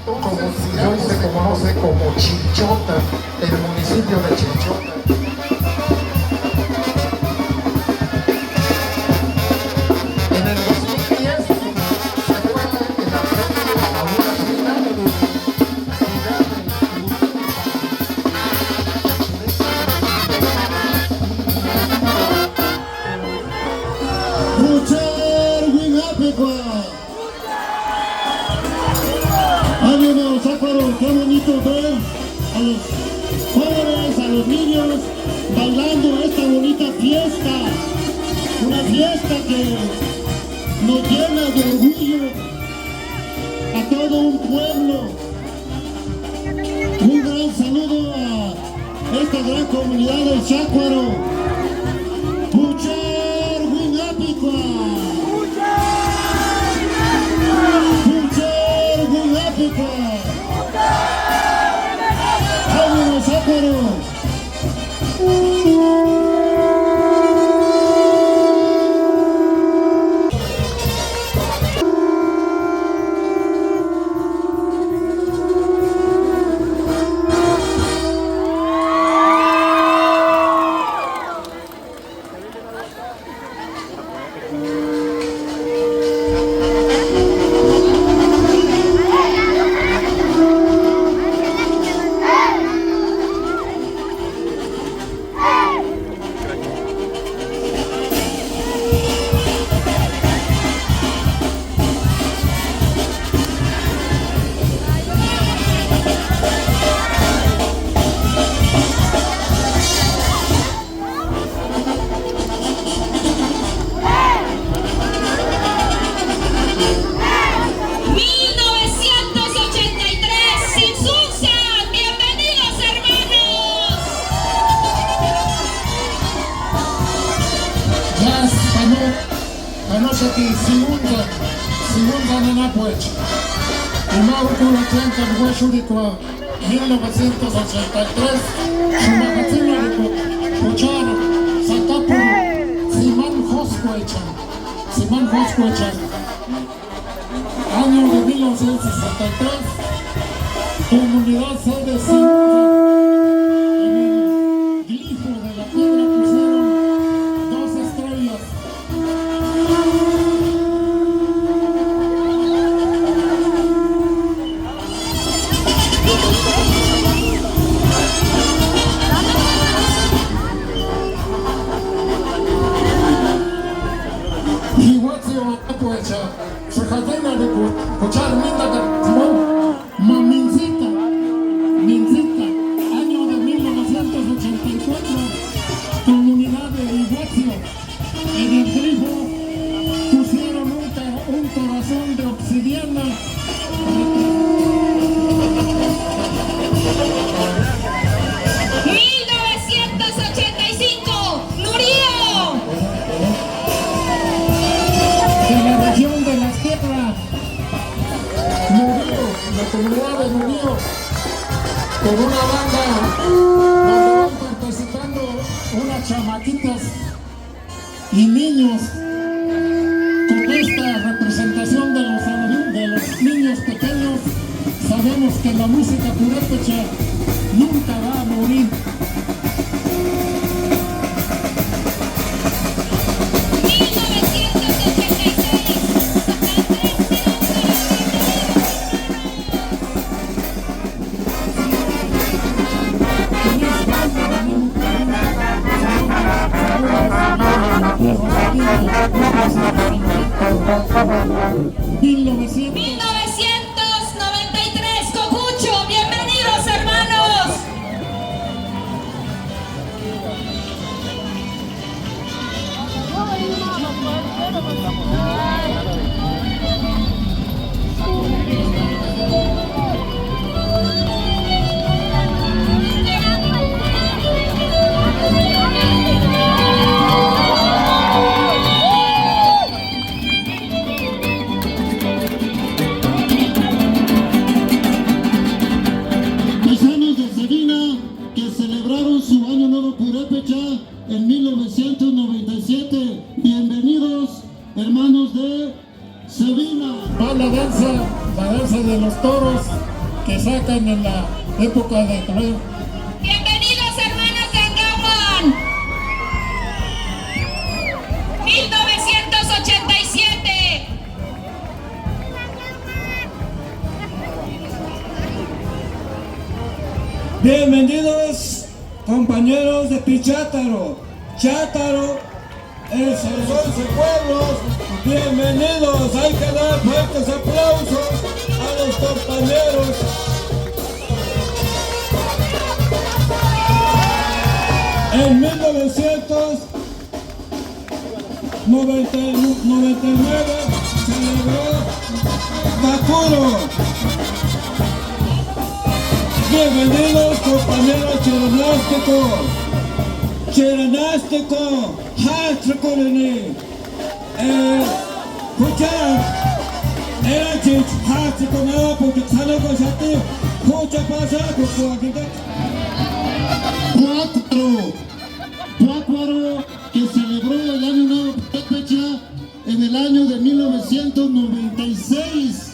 como si hoy se conoce como Chinchota, el municipio de Chinchota. En el 2010 se fue el ascenso a una final. Ánimo, Záparo, qué bonito ver a los jóvenes, a los niños bailando esta bonita fiesta. Una fiesta que nos llena de orgullo a todo un pueblo. Un gran saludo a esta gran comunidad del Záparo. ¡Vámonos, Záparo! Anoshaki Siunga Nanapuech, Umauku Atlanta Hueshurikwa, 1983, Shumakatina Puchar, Satapuru, Simán Hosquechan, año de 1963, comunidad sede Siunga. Mincita, año de 1984, comunidad de Iguazio, en el grifo pusieron un corazón de obsidiana. La comunidad de Murillo, con una banda donde van participando unas chamaquitas y niños con esta representación de los niños pequeños. Sabemos que la música purépecha nunca va a morir. Cocucho, bienvenidos hermanos. En 1997, bienvenidos hermanos de Sabina. Va la danza de los toros. que sacan en la época de calor. Bienvenidos hermanos de Angahuan. 1987. Bienvenidos compañeros de Pichátaro. Chátaro es los 11 pueblos. Bienvenidos, hay que dar fuertes aplausos a los compañeros. En 1999 celebró Bakuro. Bienvenidos compañeros Cherenástico. Cherenástico, Hatrikolini. Puchan, Erachich, Hatrikonao, porque Sanogo Shati, Pucha Pasa, Pucuaquita. Pácuaro, que celebró el año nuevo Purépecha en el año de 1996.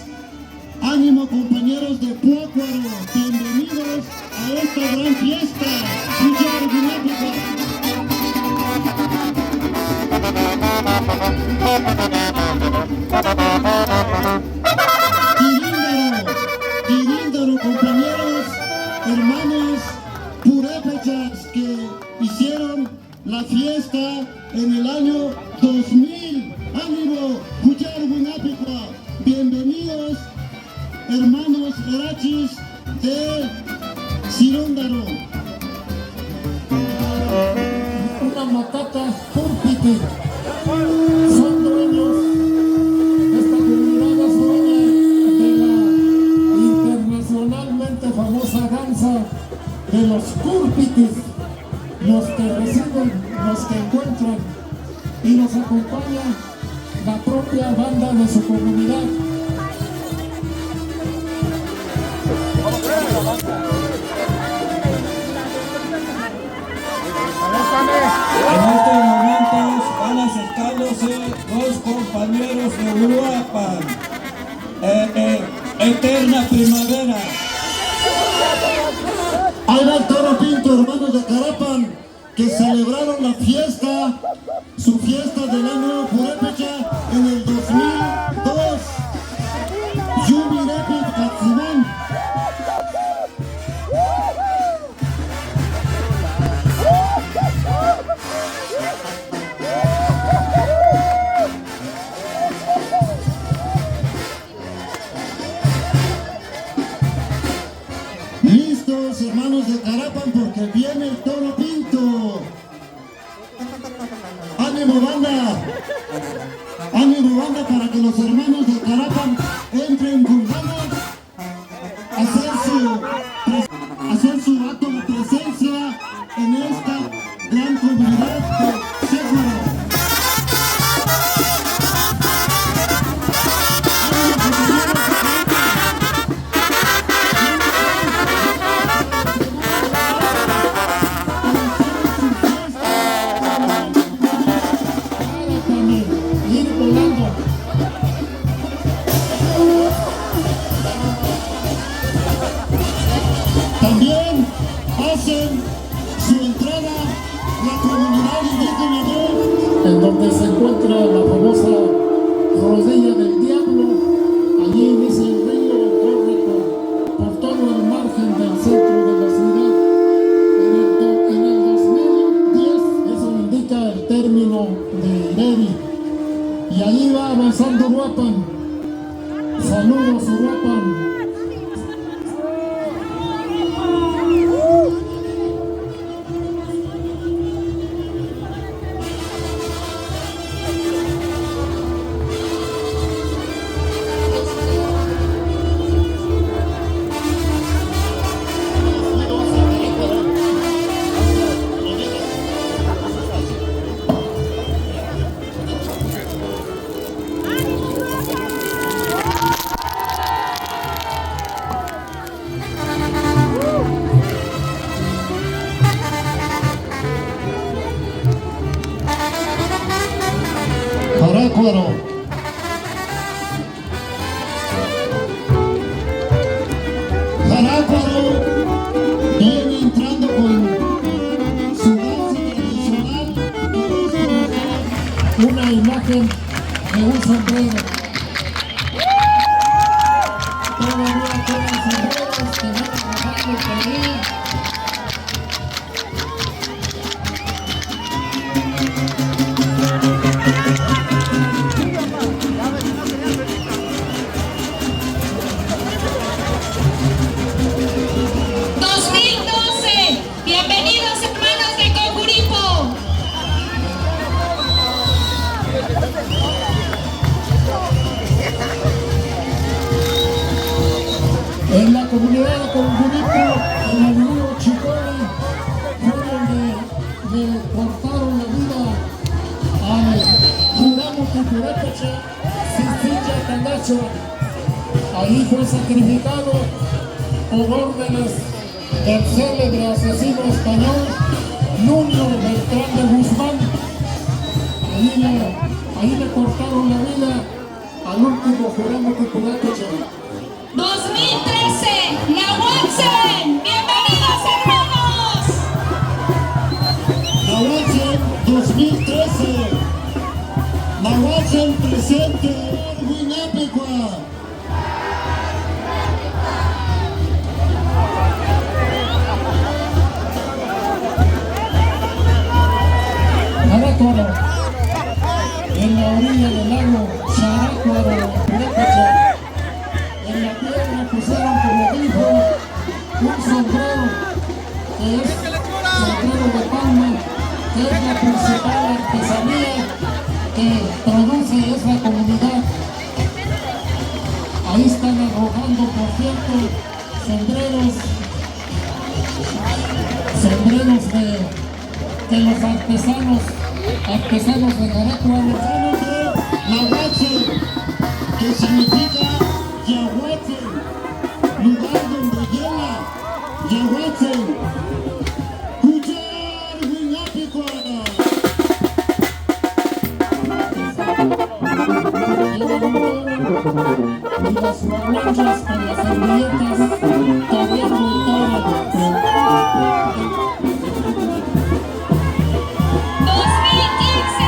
Ánimo compañeros de Pácuaro, bienvenidos a esta gran fiesta. Muchas gracias. Tirindaro, compañeros, hermanos purépechas que hicieron la fiesta en el año 2000. ¡Ánimo! Cucharguinapicua. Bienvenidos, hermanos Erachis de Ciróndaro. Una matata Púrpiti. Son dueños, esta comunidad es dueña de la internacionalmente famosa danza de los Púrpitis, los que reciben, los que encuentran, y nos acompaña la propia banda de su comunidad. En estos momentos van acercándose dos compañeros de Uruapan. Eterna primavera. Ahí va el Toro Pinto, hermanos de Carapan, que celebraron la fiesta, su fiesta del año Purépecha en el 2002. Yumirepit Katzimán. Listos, hermanos de Carapan, porque viene el Toro Pinto. ¡Ánimo, banda! ¡Ánimo, banda! Para que los hermanos de Carapan entren con ganas a hacer su acto de presencia en esta gran comunidad de Sécuaro. Ir volando. un sombrero. Todavía quedan sombreros que van trabajando por ahí. Bienvenidos hermanos de Cocuripo. En la comunidad de Cocuripo, en el río Chicori, fue donde le cortaron la vida al Juramo Cucurépecha Cistilla Candacho. Ahí fue sacrificado por órdenes del célebre asesino español Nuño Beltrán de Guzmán. Ahí le cortaron la vida al último Juramo Cucurépecha. 2013, Nahuatzen. Bienvenidos hermanos. Nahuatzen 2013. Nahuatzen presente. Huinapecua. Charácuaro, en la orilla del lago Charácuaro, Purépecha. En la piedra pusieron, como dijo, un sombrero, que es sombrero de palma, que es la principal artesanía que produce esa comunidad. Ahí están arrojando, por cierto, sombreros de los artesanos de Charácuaro. Nahuatzen, que significa Yahuatzen, lugar donde hiela. Yahuatzen. Cuchar Huinapecua. Y las guaraches con las servilletas todavía voltadas. 2015,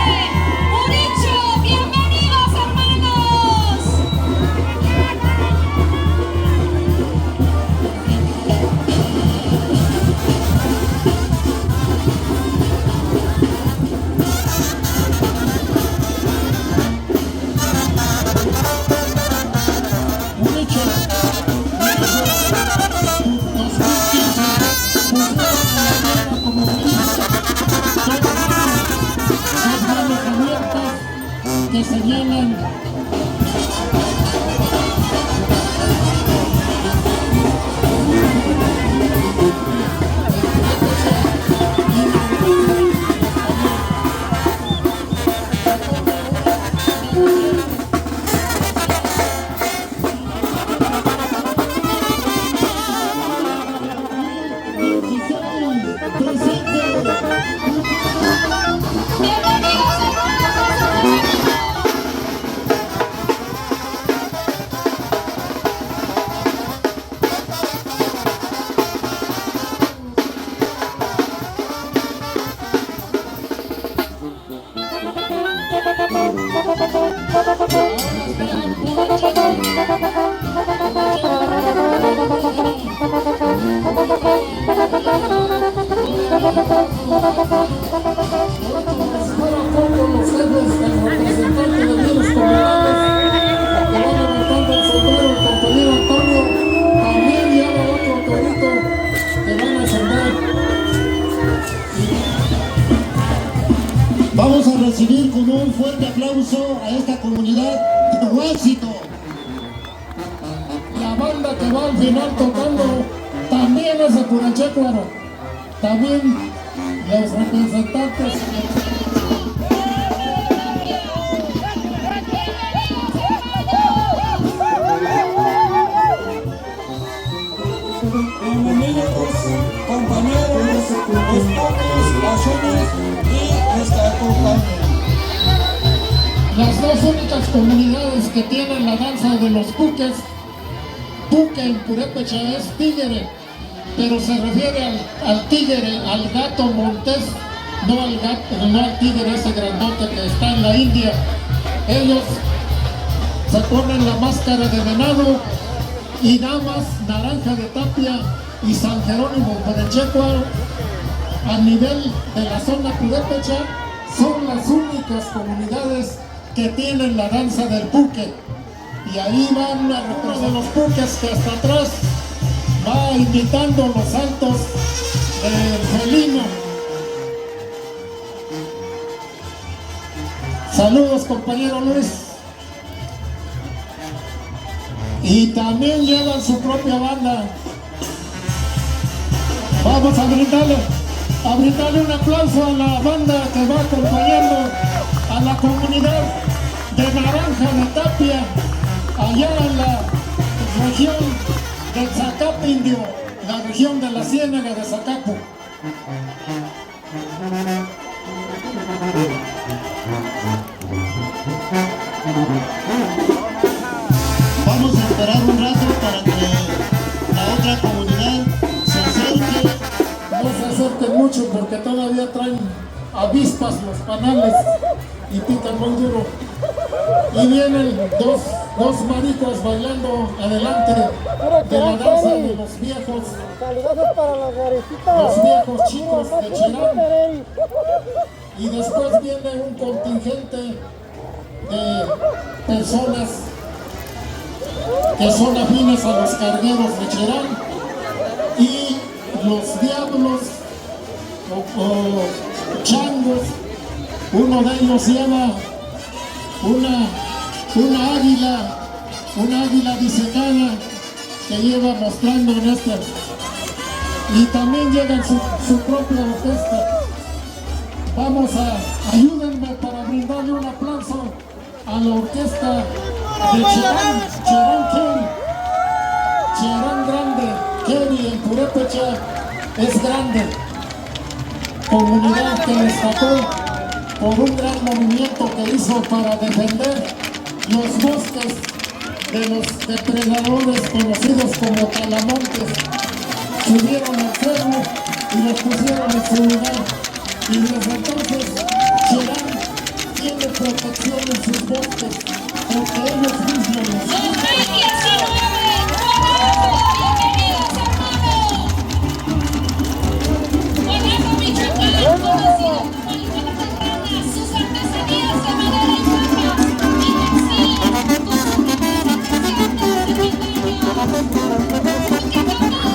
Uricho. Bienvenidos hermanos. Un hecho, 2015, que señalan Bienvenidos hermanos. fuera poco los jefes del representante de bienes comunales que van levantando el sombrero, el compañero Antonio, también lleva otro torito que van a sembrar. Vamos a recibir con un fuerte aplauso a esta comunidad de Huáxito. La banda que va al final tocando también es de Purépecha. También los representantes. Bienvenidos, compañeros, esposos, pasiones y los que acompañan. Las dos únicas comunidades que tienen la danza de los puques, puque en Purépecha es tigre, pero se refiere al tigre, al gato montés, no al tigre ese grandote que está en la India. Ellos se ponen la máscara de venado y damas Naranja de Tapia y San Jerónimo Pacheco a nivel de la zona purépecha son las únicas comunidades que tienen la danza del puque. Y ahí van una representación de los puques que hasta atrás va imitando los saltos del felino. Saludos, compañero Luis. Y también llevan su propia banda. Vamos a brindarle un aplauso a la banda que va acompañando a la comunidad de Naranja de Tapia, allá en la región del Zacapo Indio, la región de la Ciénaga de Zacapo. Vamos a esperar un rato para que la otra comunidad se acerque. No se acerquen mucho porque todavía traen avispas los panales y pican muy duro. Y vienen dos maricos bailando adelante de la danza de los viejos. Saludos para la Garecita. Los viejos chicos de Cherán. Y después viene un contingente de personas que son afines a los cargueros de Cherán y los diablos o changos. Uno de ellos lleva una águila diseñada que lleva mostrando en este, y también llevan su propia orquesta. Vamos ayúdenme para brindarle un aplauso a la orquesta de Cherán Grande. Keri en purépecha es grande, comunidad que destacó por un gran movimiento que hizo para defender los bosques de los depredadores conocidos como talamontes. Subieron al cerro y los pusieron en su lugar, y desde entonces Cherán tiene protección en sus bosques porque ellos mismos los 2019, ¡bravo! ¡Bienvenidos, hermanos! Guanajo, Michoacán, conocido como el Guanajuato, sus artesanías de madera y papas, y textil, con su representación de 70 años.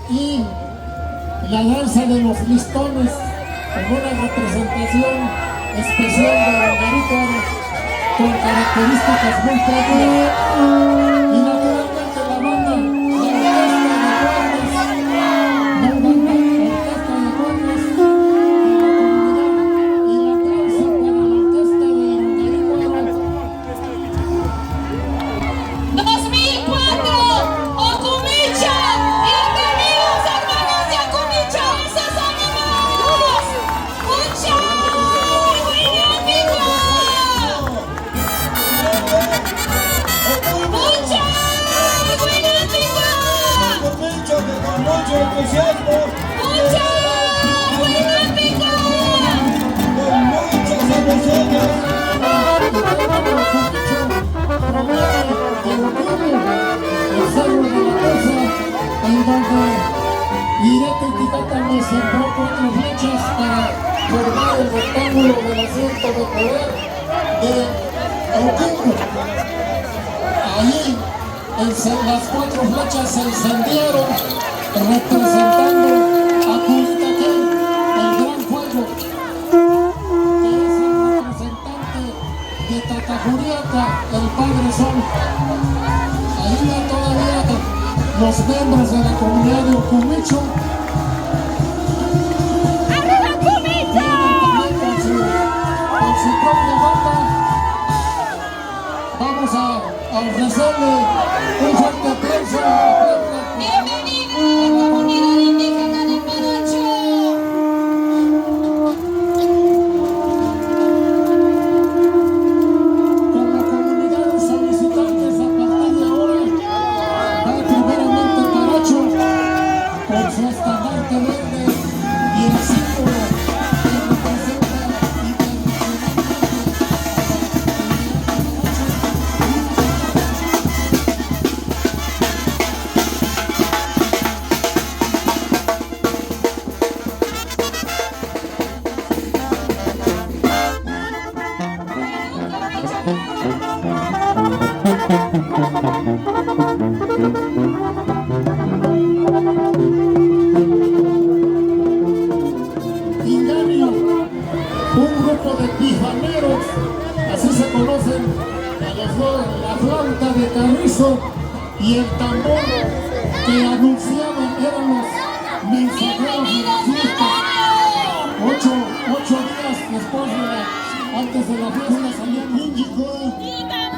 y la danza de los listones con una representación especial de Margarita con características muy propias, y naturalmente la banda de orquesta de cuerdas de la comunidad, y la aplauso para la orquesta de Margarita. 2004, Ocumicha, bienvenidos hermanos de Ocumicha, ¡esos ánimos! ¡Mucha! ¡Buenámigo! ¡Mucha! ¡Buenámigo! Con mucho entusiasmo, ¡Mucha! ¡Buenámigo! con muchas emociones. El Cerro de la Cosa, en donde Irete y Titátame sembró 4 flechas para formar el rectángulo del asiento de poder de Oquimbo. Allí las 4 flechas se encendieron representando a Culitaquén, el gran fuego, que es el representante de Tatajuriaca, el Padre Sol. Ahí van todavía los miembros de la comunidad de Ocumicho. ¡Arriba, Ocumicha! Vienen también con su propia banda. a ofrecerle un fuerte aplauso. Bienvenida a la comunidad indígena de Paracho. Como comunidad de solicitantes, a partir de ahora, va primeramente Paracho con su estandarte verde y el símbolo que representa internacionalmente Inganio, un grupo de pijaneros, así se conocen la flauta de carrizo y el tambor que anunciaban eran los mensajeros de la fiesta. Ocho días después antes de la fiesta salían México,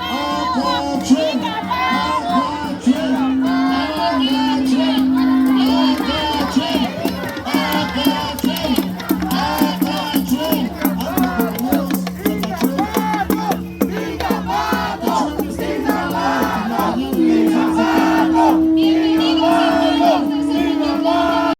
Acachón,